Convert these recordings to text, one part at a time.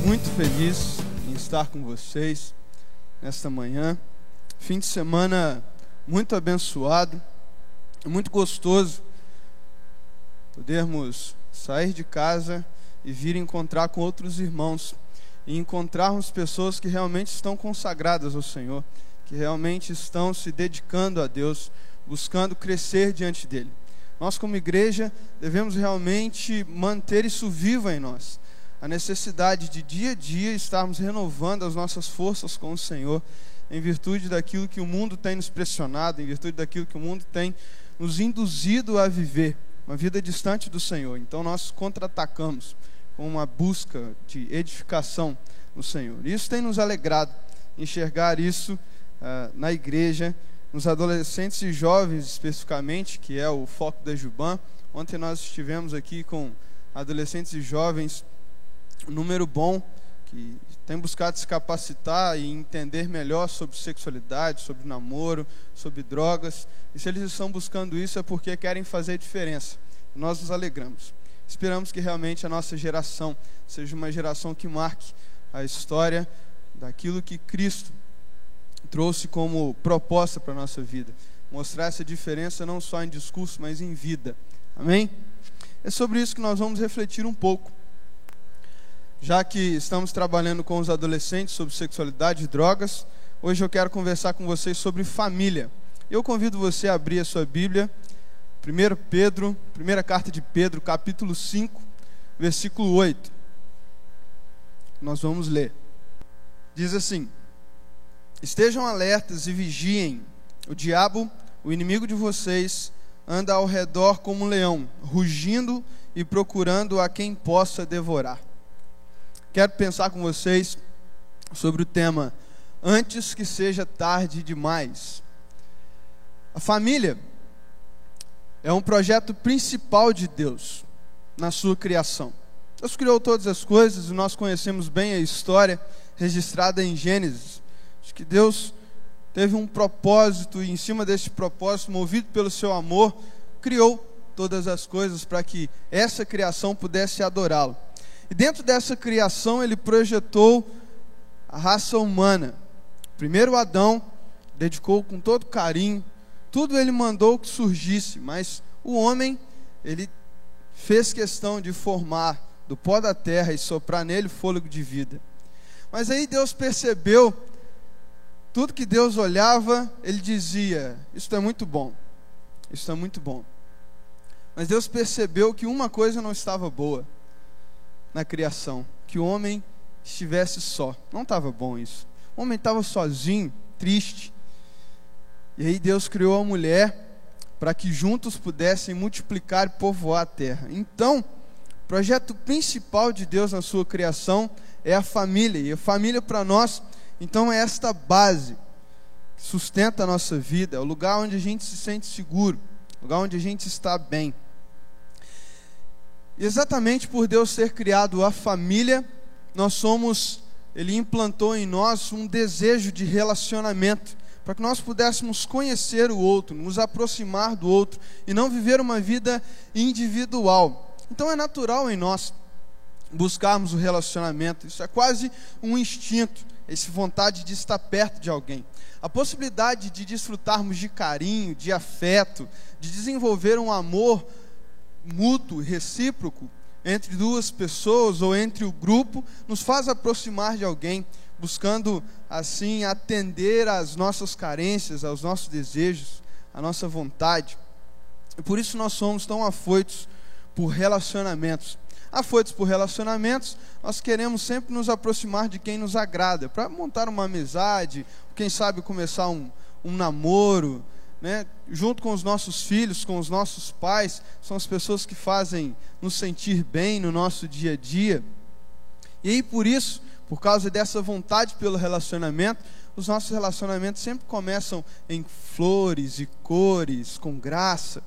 muito feliz em estar com vocês nesta manhã. Fim de semana muito abençoado, muito gostoso podermos sair de casa e vir encontrar com outros irmãos e encontrarmos pessoas que realmente estão consagradas ao Senhor, que realmente estão se dedicando a Deus, buscando crescer diante dele. Nós, como igreja, devemos realmente manter isso vivo em nós. A necessidade de dia a dia estarmos renovando as nossas forças com o Senhor, em virtude daquilo que o mundo tem nos pressionado, em virtude daquilo que o mundo tem nos induzido a viver, uma vida distante do Senhor. Então nós contra-atacamos com uma busca de edificação no Senhor. Isso tem nos alegrado, enxergar isso na igreja, nos adolescentes e jovens especificamente, que é o foco da Juban. Ontem nós estivemos aqui com adolescentes e jovens, um número bom, que tem buscado se capacitar e entender melhor sobre sexualidade, sobre namoro, sobre drogas. E se eles estão buscando isso é porque querem fazer diferença. Nós nos alegramos. Esperamos que realmente a nossa geração seja uma geração que marque a história daquilo que Cristo trouxe como proposta para a nossa vida. Mostrar essa diferença não só em discurso, mas em vida. Amém? É sobre isso que nós vamos refletir um pouco. Já que estamos trabalhando com os adolescentes sobre sexualidade e drogas, hoje eu quero conversar com vocês sobre família. Eu convido você a abrir a sua Bíblia, primeira carta de Pedro, capítulo 5, versículo 8. Nós vamos ler. Diz assim: estejam alertas e vigiem. O diabo, o inimigo de vocês, anda ao redor como um leão, rugindo e procurando a quem possa devorar. Quero pensar com vocês sobre o tema antes que seja tarde demais. A família é um projeto principal de Deus na sua criação. Deus criou todas as coisas e nós conhecemos bem a história registrada em Gênesis. Acho que Deus teve um propósito e em cima desse propósito, movido pelo seu amor, criou todas as coisas para que essa criação pudesse adorá-lo. E dentro dessa criação ele projetou a raça humana. Primeiro Adão dedicou com todo carinho, tudo ele mandou que surgisse, mas o homem, ele fez questão de formar do pó da terra e soprar nele o fôlego de vida. Mas aí Deus percebeu, tudo que Deus olhava, ele dizia: isso é muito bom, isso é muito bom. Mas Deus percebeu que uma coisa não estava boa na criação, que o homem estivesse só. Não estava bom isso. O homem estava sozinho, triste. E aí Deus criou a mulher para que juntos pudessem multiplicar e povoar a terra. Então, o projeto principal de Deus na sua criação é a família. E a família para nós, então, é esta base que sustenta a nossa vida, é o lugar onde a gente se sente seguro, o lugar onde a gente está bem. E exatamente por Deus ter criado a família, Ele implantou em nós um desejo de relacionamento, para que nós pudéssemos conhecer o outro, nos aproximar do outro, e não viver uma vida individual. Então é natural em nós buscarmos o relacionamento, isso é quase um instinto, essa vontade de estar perto de alguém. A possibilidade de desfrutarmos de carinho, de afeto, de desenvolver um amor mútuo, recíproco, entre duas pessoas ou entre o grupo, nos faz aproximar de alguém, buscando assim atender às nossas carências, aos nossos desejos, à nossa vontade. E por isso nós somos tão afoitos por relacionamentos. Afoitos por relacionamentos, nós queremos sempre nos aproximar de quem nos agrada, para montar uma amizade, quem sabe começar um namoro, né? Junto com os nossos filhos, com os nossos pais, são as pessoas que fazem nos sentir bem no nosso dia a dia. E aí por isso, por causa dessa vontade pelo relacionamento, os nossos relacionamentos sempre começam em flores e cores, com graça.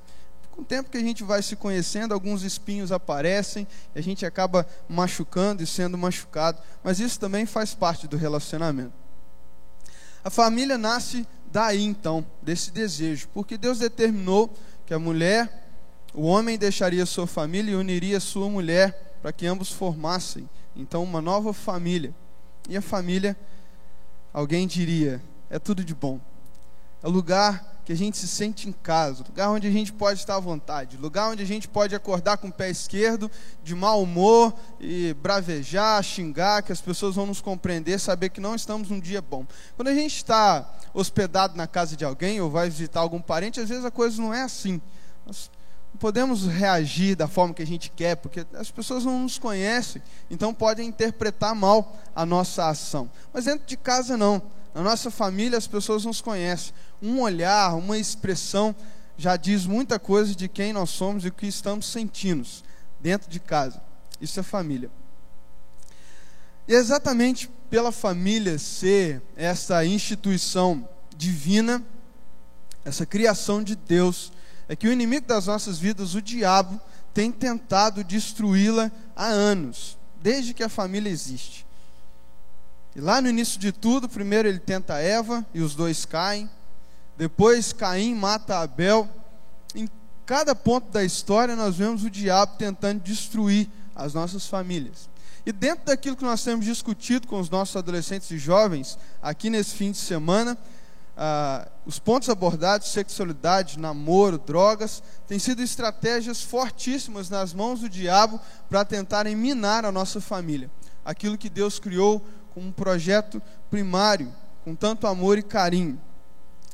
Com o tempo que a gente vai se conhecendo, alguns espinhos aparecem, e a gente acaba machucando e sendo machucado, mas isso também faz parte do relacionamento. A família nasce daí então, desse desejo, porque Deus determinou que o homem deixaria sua família e uniria sua mulher, para que ambos formassem Então, uma nova família. E a família, alguém diria, é tudo de bom. É o lugar que a gente se sente em casa, lugar onde a gente pode estar à vontade, lugar onde a gente pode acordar com o pé esquerdo, de mau humor, e bravejar, xingar, que as pessoas vão nos compreender, saber que não estamos num dia bom. Quando a gente está hospedado na casa de alguém, ou vai visitar algum parente, às vezes a coisa não é assim. Nós não podemos reagir da forma que a gente quer, porque as pessoas não nos conhecem, então podem interpretar mal a nossa ação. Mas dentro de casa não. Na nossa família as pessoas nos conhecem. Um olhar, uma expressão já diz muita coisa de quem nós somos e o que estamos sentindo dentro de casa. Isso é família. E exatamente pela família ser essa instituição divina, essa criação de Deus, é que o inimigo das nossas vidas, o diabo, tem tentado destruí-la há anos, desde que a família existe. E lá no início de tudo, primeiro ele tenta Eva e os dois caem. Depois Caim mata Abel. Em cada ponto da história nós vemos o diabo tentando destruir as nossas famílias. E dentro daquilo que nós temos discutido com os nossos adolescentes e jovens, aqui nesse fim de semana, os pontos abordados, sexualidade, namoro, drogas, têm sido estratégias fortíssimas nas mãos do diabo para tentarem minar a nossa família. Aquilo que Deus criou como um projeto primário, com tanto amor e carinho.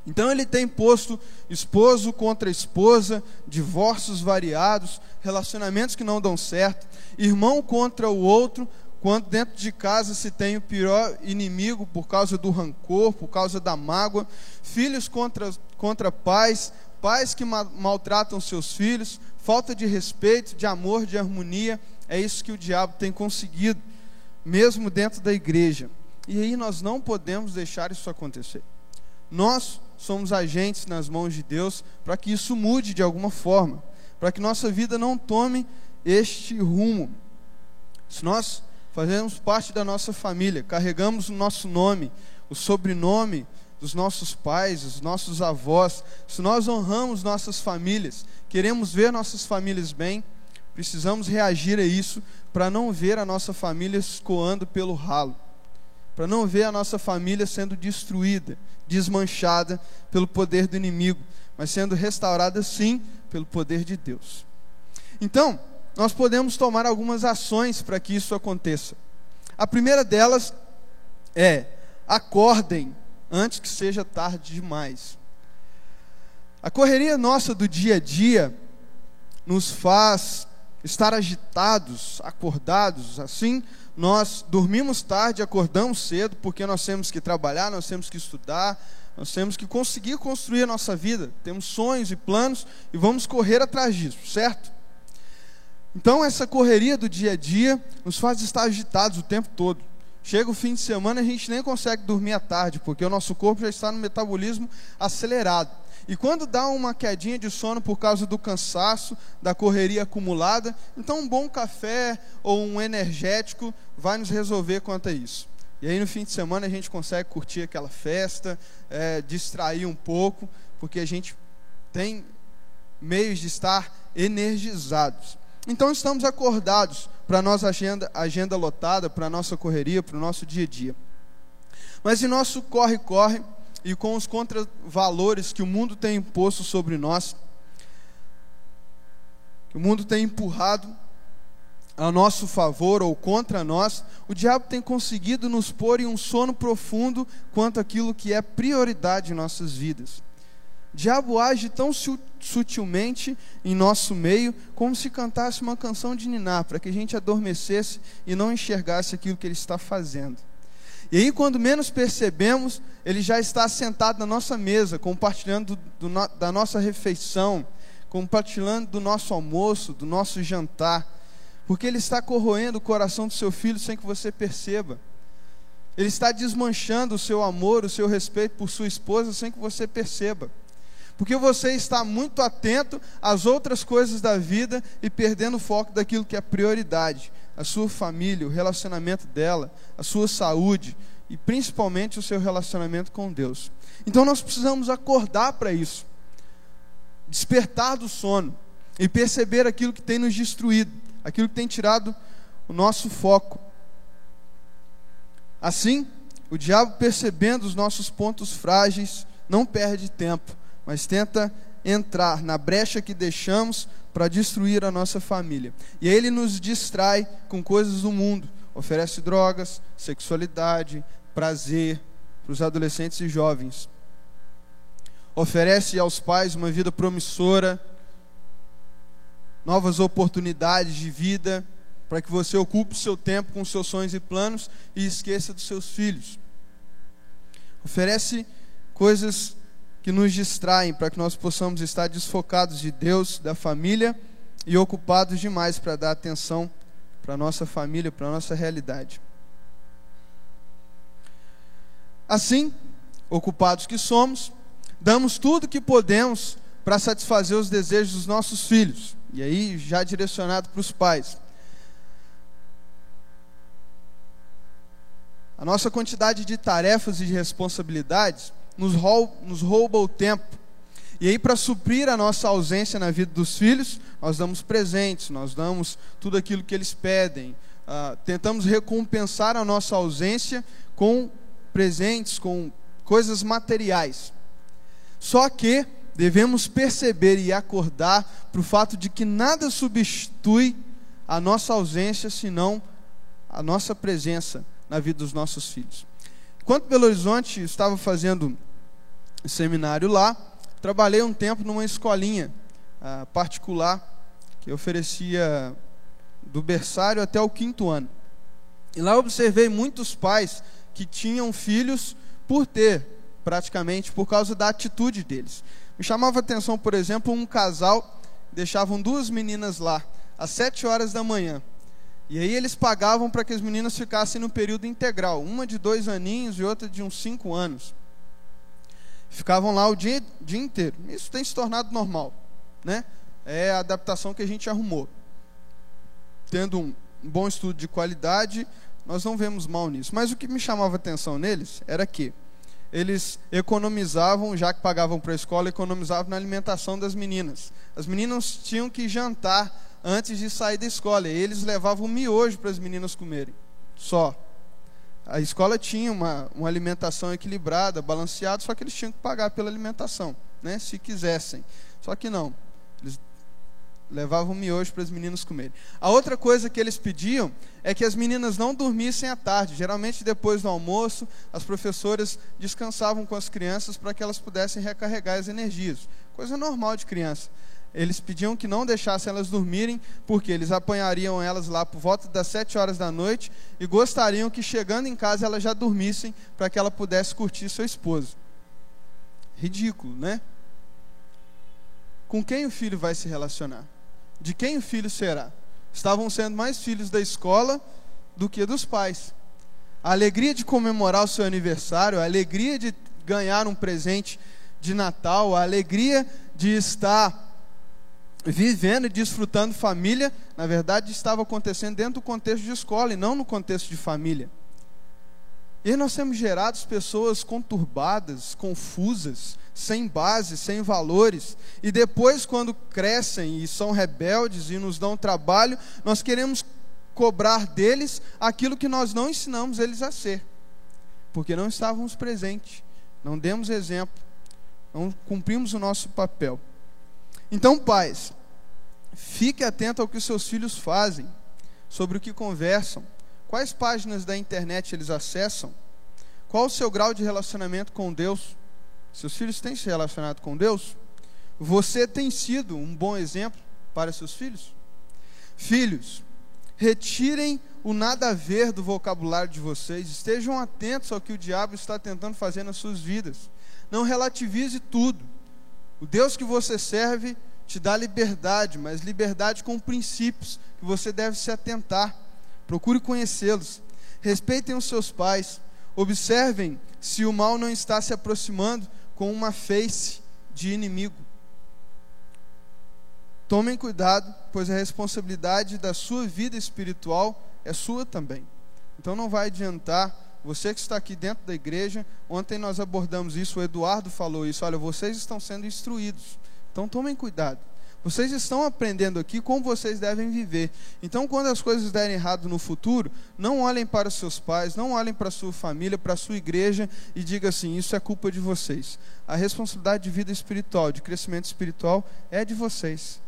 Então ele tem posto esposo contra esposa, divórcios variados, relacionamentos que não dão certo, irmão contra o outro, quando dentro de casa se tem o pior inimigo por causa do rancor, por causa da mágoa, filhos contra pais, pais que maltratam seus filhos, falta de respeito, de amor, de harmonia. É isso que o diabo tem conseguido, mesmo dentro da igreja. E aí nós não podemos deixar isso acontecer. Nós somos agentes nas mãos de Deus para que isso mude de alguma forma, para que nossa vida não tome este rumo. Se nós fazemos parte da nossa família, carregamos o nosso nome, o sobrenome dos nossos pais, dos nossos avós, se nós honramos nossas famílias, queremos ver nossas famílias bem, precisamos reagir a isso para não ver a nossa família escoando pelo ralo, para não ver a nossa família sendo destruída, desmanchada pelo poder do inimigo, mas sendo restaurada sim pelo poder de Deus. Então, nós podemos tomar algumas ações para que isso aconteça. A primeira delas é: acordem antes que seja tarde demais. A correria nossa do dia a dia nos faz estar agitados, acordados. Assim, nós dormimos tarde, acordamos cedo, porque nós temos que trabalhar, nós temos que estudar, nós temos que conseguir construir a nossa vida. Temos sonhos e planos e vamos correr atrás disso, certo? Então essa correria do dia a dia nos faz estar agitados o tempo todo. Chega o fim de semana e a gente nem consegue dormir à tarde, porque o nosso corpo já está no metabolismo acelerado. E quando dá uma quedinha de sono por causa do cansaço, da correria acumulada, então um bom café ou um energético vai nos resolver quanto a isso. E aí no fim de semana a gente consegue curtir aquela festa, distrair um pouco, porque a gente tem meios de estar energizados. Então estamos acordados para a nossa agenda lotada, para a nossa correria, para o nosso dia a dia. Mas em nosso corre-corre, e com os contravalores que o mundo tem imposto sobre nós, que o mundo tem empurrado a nosso favor ou contra nós, o diabo tem conseguido nos pôr em um sono profundo quanto àquilo que é prioridade em nossas vidas. O diabo age tão sutilmente em nosso meio, como se cantasse uma canção de ninar, para que a gente adormecesse e não enxergasse aquilo que ele está fazendo. E aí, quando menos percebemos, ele já está sentado na nossa mesa, compartilhando da nossa refeição, compartilhando do nosso almoço, do nosso jantar, porque ele está corroendo o coração do seu filho sem que você perceba. Ele está desmanchando o seu amor, o seu respeito por sua esposa sem que você perceba. Porque você está muito atento às outras coisas da vida e perdendo o foco daquilo que é prioridade. A sua família, o relacionamento dela, a sua saúde e principalmente o seu relacionamento com Deus. Então nós precisamos acordar para isso. Despertar do sono e perceber aquilo que tem nos destruído, aquilo que tem tirado o nosso foco. Assim, o diabo, percebendo os nossos pontos frágeis, não perde tempo, mas tenta entrar na brecha que deixamos para destruir a nossa família. E aí ele nos distrai com coisas do mundo, oferece drogas, sexualidade, prazer para os adolescentes e jovens. Oferece aos pais uma vida promissora, novas oportunidades de vida, para que você ocupe o seu tempo com seus sonhos e planos e esqueça dos seus filhos. Oferece coisas que nos distraem para que nós possamos estar desfocados de Deus, da família e ocupados demais para dar atenção para a nossa família, para a nossa realidade. Assim, ocupados que somos, damos tudo o que podemos para satisfazer os desejos dos nossos filhos. E aí, já direcionado para os pais. A nossa quantidade de tarefas e de responsabilidades nos rouba o tempo. E aí, para suprir a nossa ausência na vida dos filhos, nós damos presentes, nós damos tudo aquilo que eles pedem. Tentamos recompensar a nossa ausência com presentes, com coisas materiais. Só que devemos perceber e acordar para o fato de que nada substitui a nossa ausência, senão a nossa presença na vida dos nossos filhos. Enquanto Belo Horizonte estava fazendo seminário lá, trabalhei um tempo numa escolinha particular que oferecia do berçário até o 5º ano. E lá eu observei muitos pais que tinham filhos praticamente por causa da atitude deles. Me chamava a atenção, por exemplo, um casal, deixavam 2 meninas lá, às 7 horas da manhã. E aí eles pagavam para que as meninas ficassem no período integral, uma de 2 aninhos e outra de uns 5 anos. Ficavam lá o dia inteiro. Isso tem se tornado normal, né? É a adaptação que a gente arrumou. Tendo um bom estudo de qualidade, nós não vemos mal nisso. Mas o que me chamava a atenção neles era que eles economizavam, já que pagavam para a escola, economizavam na alimentação das meninas. As meninas tinham que jantar antes de sair da escola, e eles levavam miojo para as meninas comerem, só. A escola tinha uma alimentação equilibrada, balanceada, só que eles tinham que pagar pela alimentação, né, se quisessem. Só que não, eles levavam miojo para as meninas comerem. A outra coisa que eles pediam é que as meninas não dormissem à tarde. Geralmente depois do almoço, as professoras descansavam com as crianças para que elas pudessem recarregar as energias. Coisa normal de criança. Eles pediam que não deixassem elas dormirem, porque eles apanhariam elas lá por volta das 7 horas da noite e gostariam que chegando em casa elas já dormissem para que ela pudesse curtir seu esposo. Ridículo, né? Com quem o filho vai se relacionar? De quem o filho será? Estavam sendo mais filhos da escola do que dos pais. A alegria de comemorar o seu aniversário, a alegria de ganhar um presente de Natal, a alegria de estar vivendo e desfrutando família, na verdade estava acontecendo dentro do contexto de escola e não no contexto de família. E nós temos gerado pessoas conturbadas, confusas, sem base, sem valores, e depois, quando crescem e são rebeldes e nos dão trabalho, nós queremos cobrar deles aquilo que nós não ensinamos eles a ser, porque não estávamos presentes, não demos exemplo, não cumprimos o nosso papel. Então, pais, fique atento ao que os seus filhos fazem, sobre o que conversam, quais páginas da internet eles acessam, qual o seu grau de relacionamento com Deus. Seus filhos têm se relacionado com Deus? Você tem sido um bom exemplo para seus filhos? Filhos, retirem o nada a ver do vocabulário de vocês. Estejam atentos ao que o diabo está tentando fazer nas suas vidas. Não relativize tudo. O Deus que você serve te dá liberdade, mas liberdade com princípios que você deve se atentar. Procure conhecê-los. Respeitem os seus pais. Observem se o mal não está se aproximando com uma face de inimigo. Tomem cuidado, pois a responsabilidade da sua vida espiritual é sua também. Então não vai adiantar, você que está aqui dentro da igreja, ontem nós abordamos isso, o Eduardo falou isso, olha, vocês estão sendo instruídos, então tomem cuidado. Vocês estão aprendendo aqui como vocês devem viver. Então, quando as coisas derem errado no futuro, não olhem para os seus pais, não olhem para a sua família, para a sua igreja e digam assim: isso é culpa de vocês. A responsabilidade de vida espiritual, de crescimento espiritual, é de vocês.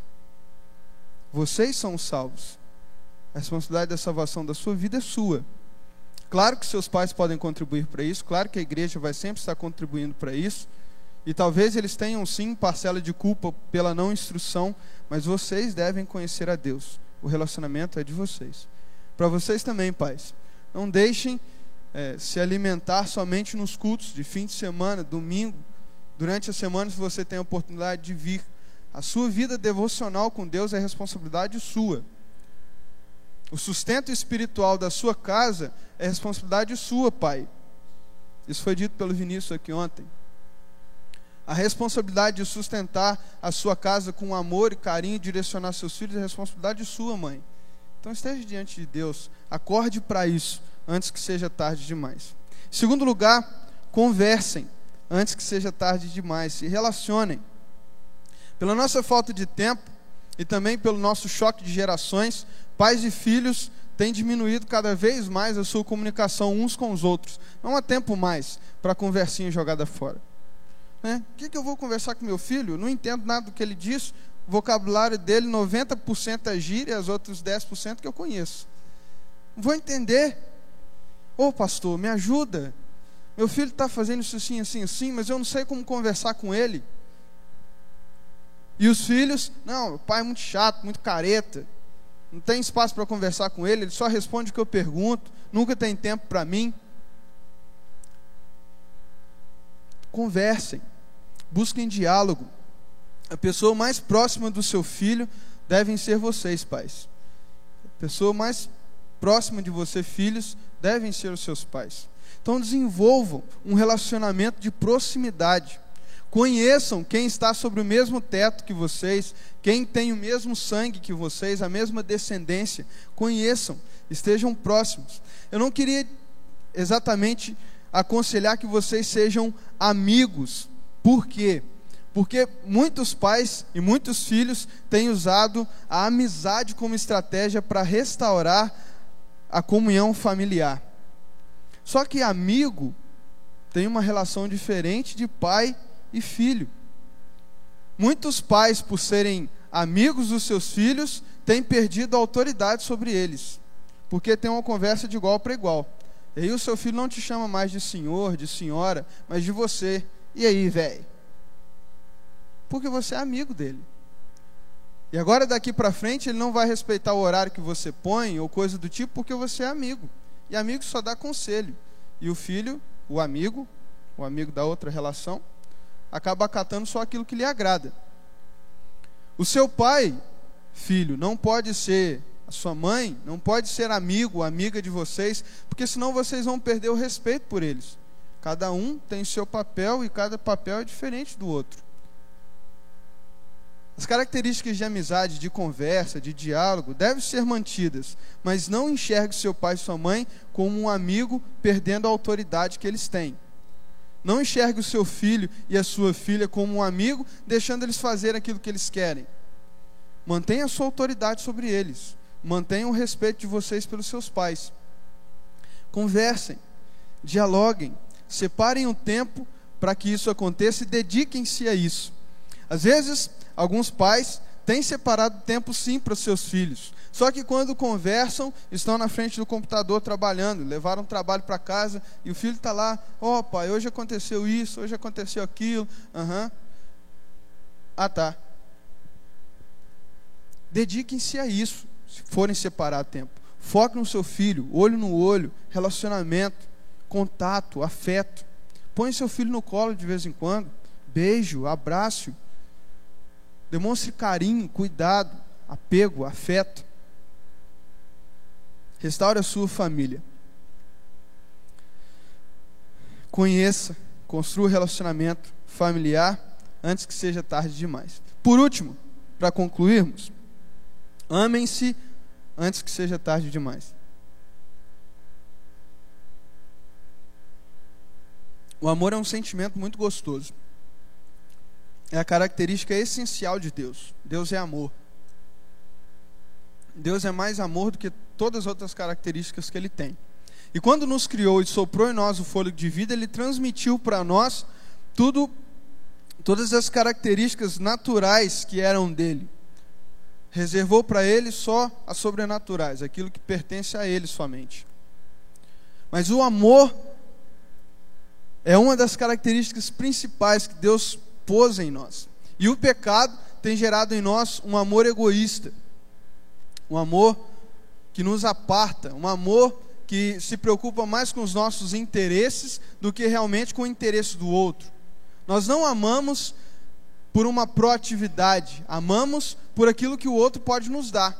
Vocês são os salvos. A responsabilidade da salvação da sua vida é sua. Claro que seus pais podem contribuir para isso, claro que a igreja vai sempre estar contribuindo para isso, e talvez eles tenham sim parcela de culpa pela não instrução, mas vocês devem conhecer a Deus. O relacionamento é de vocês. Para vocês também, pais, não deixem se alimentar somente nos cultos de fim de semana, domingo. Durante a semana, se você tem a oportunidade de vir, a sua vida devocional com Deus é responsabilidade sua. O sustento espiritual da sua casa é responsabilidade sua, pai. Isso foi dito pelo Vinícius aqui ontem. A responsabilidade de sustentar a sua casa com amor e carinho e direcionar seus filhos é responsabilidade sua, mãe. Então esteja diante de Deus, acorde para isso antes que seja tarde demais. Em segundo lugar, conversem antes que seja tarde demais, se relacionem. Pela nossa falta de tempo e também pelo nosso choque de gerações, pais e filhos têm diminuído cada vez mais a sua comunicação uns com os outros. Não há tempo mais para conversinha jogada fora. O que eu vou conversar com meu filho? Não entendo nada do que ele diz. O vocabulário dele, 90% é gíria, os outros 10% que eu conheço. Não vou entender. Ô pastor, me ajuda. Meu filho está fazendo isso assim, assim, assim, mas eu não sei como conversar com ele. E os filhos, não, o pai é muito chato, muito careta. Não tem espaço para conversar com ele, ele só responde o que eu pergunto, nunca tem tempo para mim. Conversem, busquem diálogo. A pessoa mais próxima do seu filho devem ser vocês, pais. A pessoa mais próxima de você, filhos, devem ser os seus pais. Então desenvolvam um relacionamento de proximidade. Conheçam quem está sobre o mesmo teto que vocês, quem tem o mesmo sangue que vocês, a mesma descendência. Conheçam, estejam próximos. Eu não queria exatamente aconselhar que vocês sejam amigos. Por quê? Porque muitos pais e muitos filhos têm usado a amizade como estratégia para restaurar a comunhão familiar. Só que amigo tem uma relação diferente de pai e filho. Muitos pais, por serem amigos dos seus filhos, têm perdido a autoridade sobre eles, porque tem uma conversa de igual para igual. E aí o seu filho não te chama mais de senhor, de senhora, mas de você. E aí, velho? Porque você é amigo dele. E agora daqui para frente ele não vai respeitar o horário que você põe ou coisa do tipo, porque você é amigo. E amigo só dá conselho. E o filho, o amigo da outra relação, acaba acatando só aquilo que lhe agrada. O seu pai, filho, não pode ser, a sua mãe não pode ser amigo, amiga de vocês, porque senão vocês vão perder o respeito por eles. Cada um tem seu papel e cada papel é diferente do outro. As características de amizade, de conversa, de diálogo devem ser mantidas, mas não enxergue seu pai e sua mãe como um amigo perdendo a autoridade que eles têm. Não enxergue o seu filho e a sua filha como um amigo, deixando eles fazerem aquilo que eles querem. Mantenha a sua autoridade sobre eles. Mantenha o respeito de vocês pelos seus pais. Conversem, dialoguem, separem um tempo para que isso aconteça e dediquem-se a isso. Às vezes, alguns pais têm separado tempo sim para os seus filhos. Só que quando conversam, estão na frente do computador trabalhando, levaram trabalho para casa e o filho está lá: ó pai, hoje aconteceu isso, hoje aconteceu aquilo. Ah tá. Dediquem-se a isso, se forem separar tempo. Foque no seu filho, olho no olho, relacionamento, contato, afeto. Põe seu filho no colo de vez em quando, beijo, abraço. Demonstre carinho, cuidado, apego, afeto. Restaure a sua família. Conheça, construa um relacionamento familiar antes que seja tarde demais. Por último, para concluirmos, amem-se antes que seja tarde demais. O amor é um sentimento muito gostoso. é a característica essencial de Deus. Deus é amor. Deus é mais amor do que todas as outras características que Ele tem. E quando nos criou e soprou em nós o fôlego de vida, Ele transmitiu para nós todas as características naturais que eram dele. Reservou para Ele só as sobrenaturais, aquilo que pertence a Ele somente. Mas o amor é uma das características principais que Deus pôs em nós. E o pecado tem gerado em nós um amor egoísta, um amor que nos aparta, um amor que se preocupa mais com os nossos interesses do que realmente com o interesse do outro. Nós não amamos por uma proatividade, amamos por aquilo que o outro pode nos dar.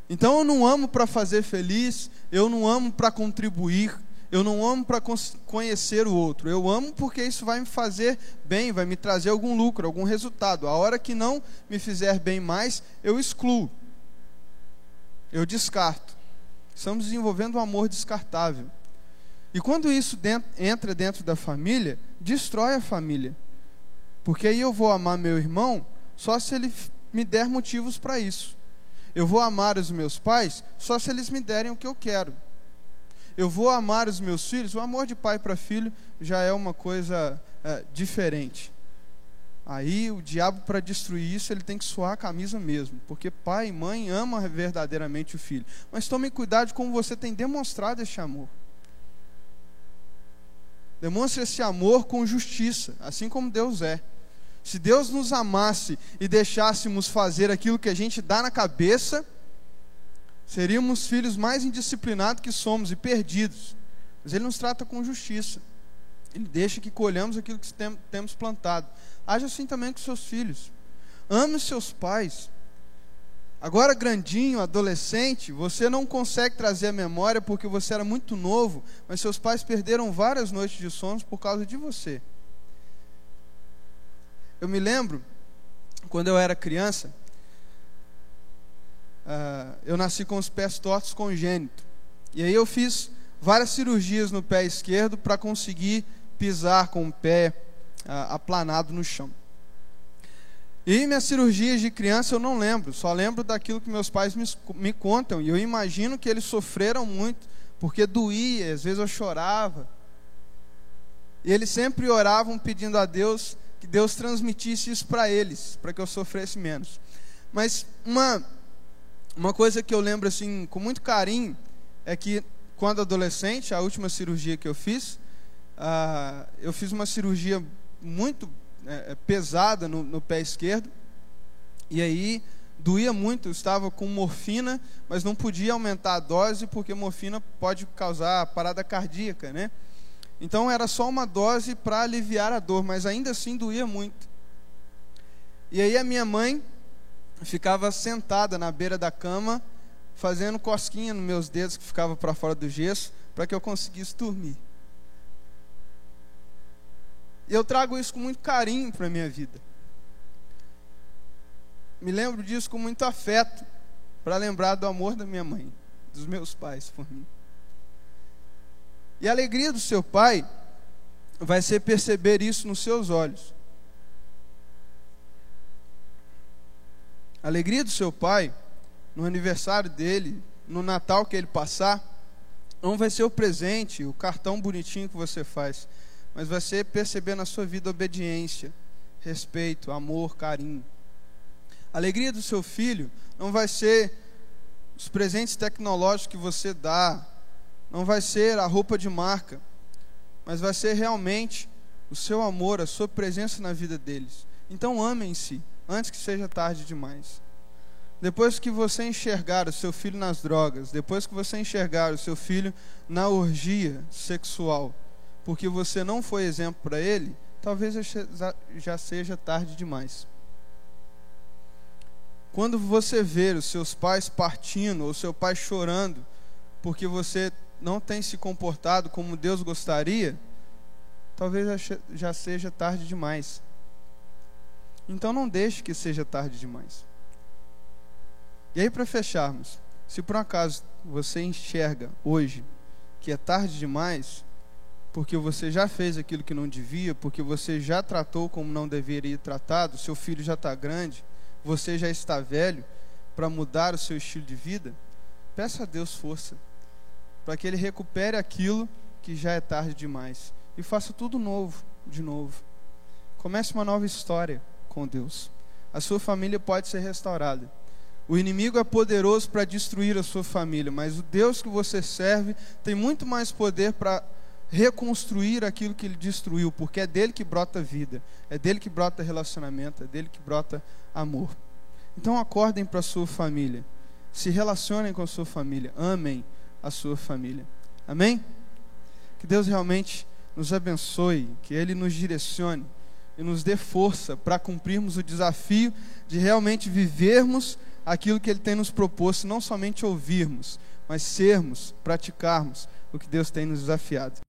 Então eu não amo para fazer feliz, eu não amo para contribuir, eu não amo para conhecer o outro. Eu amo porque isso vai me fazer bem, vai me trazer algum lucro, algum resultado. A hora que não me fizer bem mais, eu excluo, eu descarto. Estamos desenvolvendo um amor descartável. E quando isso entra dentro da família, destrói a família. Porque aí eu vou amar meu irmão só se ele me der motivos para isso. Eu vou amar os meus pais só se eles me derem o que eu quero. Eu vou amar os meus filhos. O amor de pai para filho já é uma coisa diferente. Aí o diabo, para destruir isso, ele tem que suar a camisa mesmo, porque pai e mãe amam verdadeiramente o filho. Mas tome cuidado de como você tem demonstrado esse amor. Demonstre esse amor com justiça, assim como Deus é. Se Deus nos amasse e deixássemos fazer aquilo que a gente dá na cabeça, seríamos filhos mais indisciplinados que somos e perdidos. Mas Ele nos trata com justiça. Ele deixa que colhamos aquilo que temos plantado. Haja assim também com seus filhos. Ame os seus pais. Agora grandinho, adolescente, você não consegue trazer a memória porque você era muito novo, mas seus pais perderam várias noites de sono por causa de você. Eu me lembro, quando eu era criança, eu nasci com os pés tortos congênitos. E aí eu fiz várias cirurgias no pé esquerdo para conseguir pisar com o pé aplanado no chão. E minhas cirurgias de criança eu não lembro, só lembro daquilo que meus pais me contam. E eu imagino que eles sofreram muito, porque doía, às vezes eu chorava. E eles sempre oravam pedindo a Deus que Deus transmitisse isso para eles, para que eu sofresse menos. Mas uma coisa que eu lembro assim com muito carinho é que quando adolescente, a última cirurgia que eu fiz uma cirurgia muito pesada no pé esquerdo, e aí doía muito. Eu estava com morfina, mas não podia aumentar a dose porque morfina pode causar parada cardíaca, né? Então era só uma dose para aliviar a dor, mas ainda assim doía muito. E aí a minha mãe ficava sentada na beira da cama, fazendo cosquinha nos meus dedos que ficavam para fora do gesso, para que eu conseguisse dormir. E eu trago isso com muito carinho para a minha vida. Me lembro disso com muito afeto, para lembrar do amor da minha mãe, dos meus pais por mim. E a alegria do seu pai vai ser perceber isso nos seus olhos. A alegria do seu pai, no aniversário dele, no Natal que ele passar, não vai ser o presente, o cartão bonitinho que você faz, mas vai ser perceber na sua vida obediência, respeito, amor, carinho. A alegria do seu filho não vai ser os presentes tecnológicos que você dá, não vai ser a roupa de marca, mas vai ser realmente o seu amor, a sua presença na vida deles. Então amem-se antes que seja tarde demais. Depois que você enxergar o seu filho nas drogas, depois que você enxergar o seu filho na orgia sexual, porque você não foi exemplo para ele, talvez já seja tarde demais. Quando você ver os seus pais partindo, ou seu pai chorando, porque você não tem se comportado como Deus gostaria, talvez já seja tarde demais. Então não deixe que seja tarde demais. E aí, para fecharmos, se por um acaso você enxerga hoje que é tarde demais, porque você já fez aquilo que não devia, porque você já tratou como não deveria ter tratado, seu filho já está grande, você já está velho, para mudar o seu estilo de vida, peça a Deus força, para que Ele recupere aquilo que já é tarde demais, e faça tudo novo, de novo. Comece uma nova história com Deus. A sua família pode ser restaurada. O inimigo é poderoso para destruir a sua família, mas o Deus que você serve tem muito mais poder para reconstruir aquilo que Ele destruiu, porque é dele que brota vida, é dele que brota relacionamento, é dele que brota amor. Então acordem para a sua família, se relacionem com a sua família, amem a sua família. Amém? Que Deus realmente nos abençoe, que Ele nos direcione e nos dê força para cumprirmos o desafio de realmente vivermos aquilo que Ele tem nos proposto, não somente ouvirmos, mas sermos, praticarmos o que Deus tem nos desafiado.